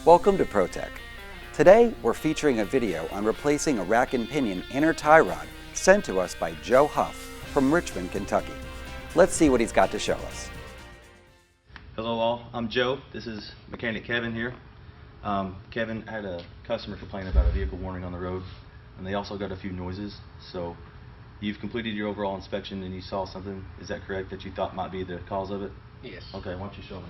Welcome to ProTech. Today we're featuring a video on replacing a rack and pinion inner tie rod sent to us by Joe Huff from Richmond, Kentucky. Let's see what he's got to show us. Hello all, I'm Joe. This is mechanic Kevin here. Kevin had a customer complain about a vehicle warning on the road, and they also got a few noises. So you've completed your overall inspection and you saw something, is that correct, that you thought might be the cause of it? Yes. Okay, why don't you show me?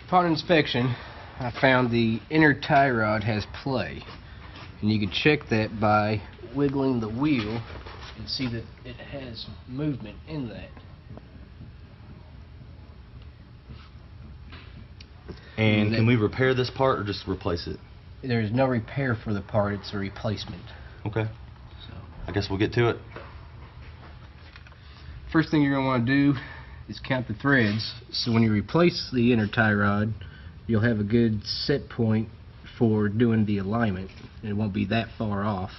Upon inspection, I found the inner tie rod has play, and you can check that by wiggling the wheel and see that it has movement in that. And can we repair this part or just replace it? There's no repair for the part, it's a replacement. Okay. So, I guess we'll get to it. first thing you're going to want to do is count the threads, so when you replace the inner tie rod, you'll have a good set point for doing the alignment, and it won't be that far off.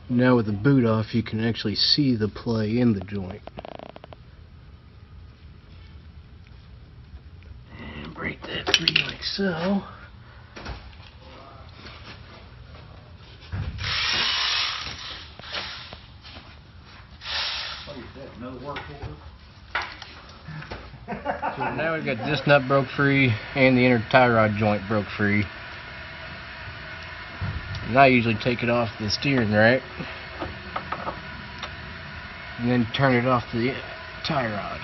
Now with the boot off, you can actually see the play in the joint. And break that free like so. So now we've got this nut broke free and the inner tie rod joint broke free. And I usually take it off the steering rack and then turn it off the tie rod.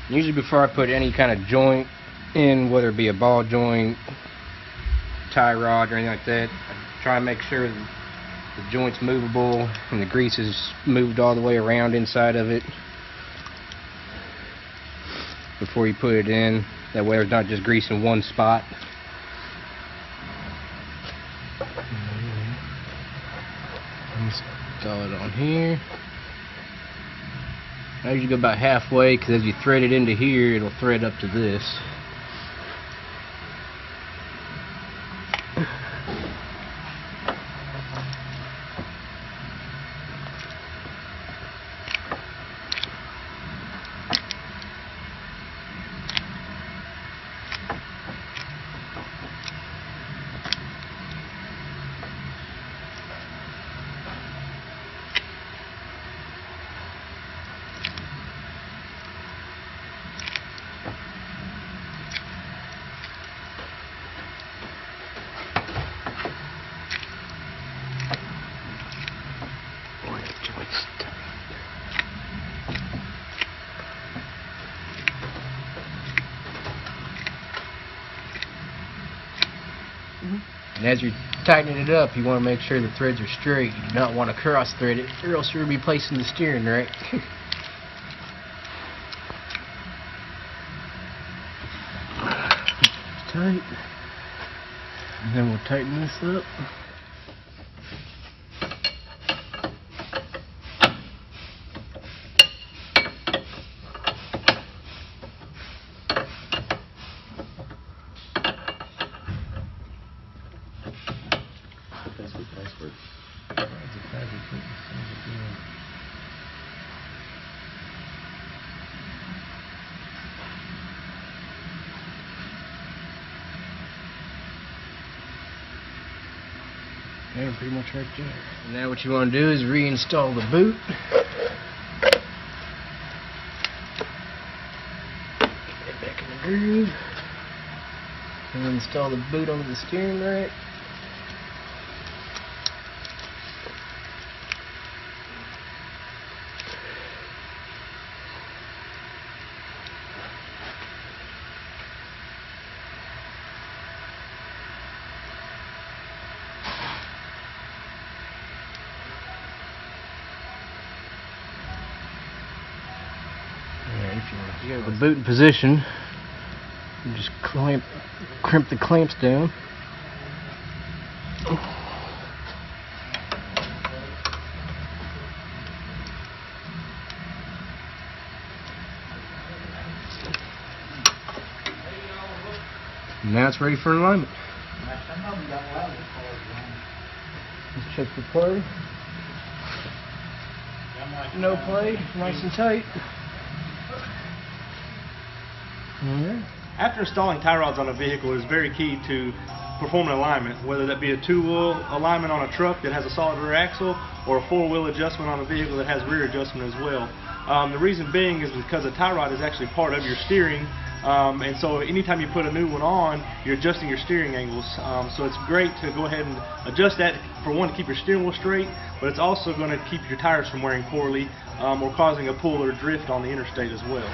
Usually before I put any kind of joint in, whether it be a ball joint, tie rod, or anything like that, I try and make sure that the joint's movable and the grease is moved all the way around inside of it before you put it in. That way there's not just grease in one spot. Install it on here. I usually go about halfway, because as you thread it into here, it'll thread up to this. And as you're tightening it up, you want to make sure the threads are straight. You do not want to cross thread it, or else you'll be placing the steering rack. Tight. And then we'll tighten this up. Yeah, pretty much right there. And now what you want to do is reinstall the boot. Get it back in the groove. And install the boot onto the steering rack. If you have the boot in position, you just crimp the clamps down. And now it's ready for alignment. Let's check the play. No play, nice and tight. Alright. After installing tie rods on a vehicle, it is very key to performing alignment, whether that be a two-wheel alignment on a truck that has a solid rear axle or a four-wheel adjustment on a vehicle that has rear adjustment as well. The reason being is because a tie rod is actually part of your steering, and so anytime you put a new one on, you're adjusting your steering angles. So it's great to go ahead and adjust that, for one, to keep your steering wheel straight, but it's also going to keep your tires from wearing poorly or causing a pull or drift on the interstate as well.